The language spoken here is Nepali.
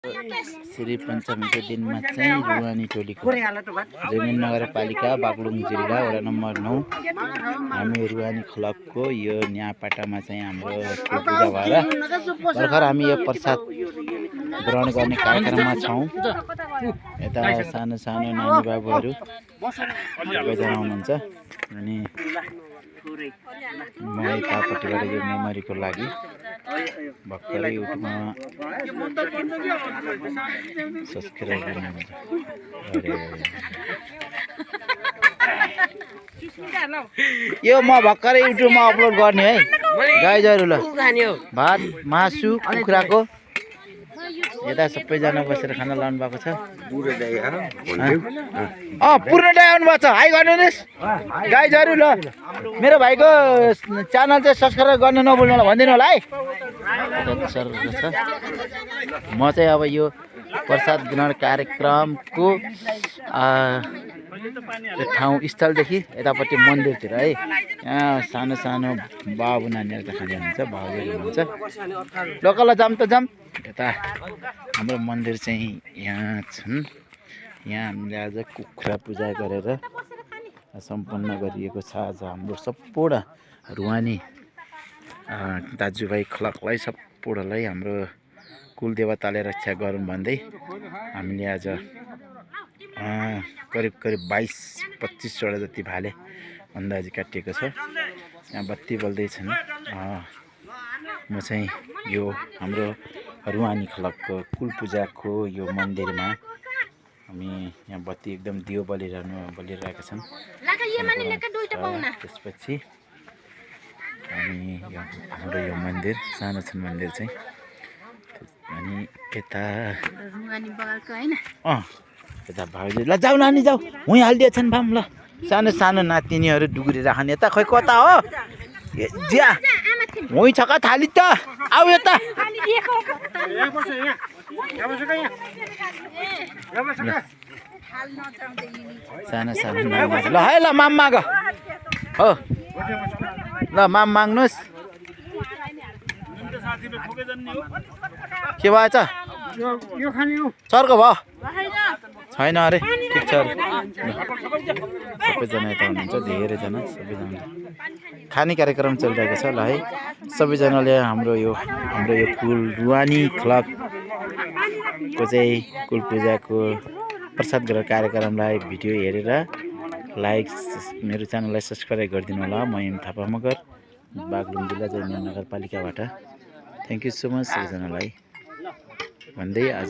श्री पञ्चमीको दिनमा चाहिँ रुवानी टोलीको जैमिन नगरपालिका बागलुङ जिल्ला वडा नम्बर 9 हामी रुवानी क्लबको यो न्यापाटामा चाहिँ हाम्रो पूजा भएर भर्खर हामी यो प्रसाद ग्रहण गर्ने कार्यक्रममा छौँ। यता सानो सानो नानी बाबुहरू सबैजना हुनुहुन्छ अनि म यतापट्टिबाट यो मेमोरीको लागि भर्खरै युट्युबमा सब्सक्राइब गर्नुहुन्छ। यो म भर्खरै युट्युबमा अपलोड गर्ने है गाइजहरू। ल भात मासु कुखुराको यता सबैजना बसेर खाना लानु भएको छ। पूर्ण दाइ आउनु भएको छ। हाई गर्नुहोस् गाइजहरू। ल मेरो भाइको च्यानल चाहिँ सब्सक्राइब गर्न नभुल्नु होला भनिदिनु होला है। म चाहिँ अब यो प्रसाद ग्रहण कार्यक्रमको ठाउँ स्थलदेखि यतापट्टि मन्दिरतिर है। यहाँ सानो सानो बाबु नानीहरू त खाने हुनुहुन्छ, भाउजूहरू हुनुहुन्छ। लोकल जाम त जाम। यता हाम्रो मन्दिर चाहिँ यहाँ छन्। यहाँ हामीले आज कुखुरा पूजा गरेर सम्पन्न गरिएको छ। आज हाम्रो सम्पूर्ण रुवानी दाजुभाइ खलकलाई सम्पूर्णलाई हाम्रो कुलदेवताले रक्षा गरौँ भन्दै हामीले आज करिब 22-25 जति भाले अन्दाजी काटिएको छ। यहाँ बत्ती बल्दैछन्। म चाहिँ यो हाम्रो रुवानी क्लबको कुल पूजाको यो मन्दिरमा हामी यहाँ बत्ती एकदम दियो बलिरहेका छन्। त्यसपछि हामी हाम्रो यो मन्दिर सानो छन् मन्दिर चाहिँ। अनि यता यता भाउजू ल जाऊ नानी जाऊ हुँ हालिदिएछन् भाम। ल सानो सानो नातिनीहरू डुग्रिएर खाने। यता खोइ कता हो ज्या हुँ छ का थाली त आऊ यता। सानो सानो नानी ल है ल माम माग हो। ल माम माग्नुहोस्। के भएछ चर्को भयो छैन अरे ठिक छ। सबैजना यता हुनुहुन्छ धेरैजना सबैजना खाने कार्यक्रम चलिरहेको छ। ल है सबैजनाले हाम्रो यो कुल रुवानी क्लबको चाहिँ कुल पूजाको प्रसाद ग्रहण कार्यक्रमलाई भिडियो हेरेर लाइक मेरो च्यानललाई सब्सक्राइब गरिदिनु होला। म एम थापा मगर बागलुङ जिल्ला जैमिन नगरपालिकाबाट। थ्याङ्क यू सो मच सबैजनालाई भन्दै आज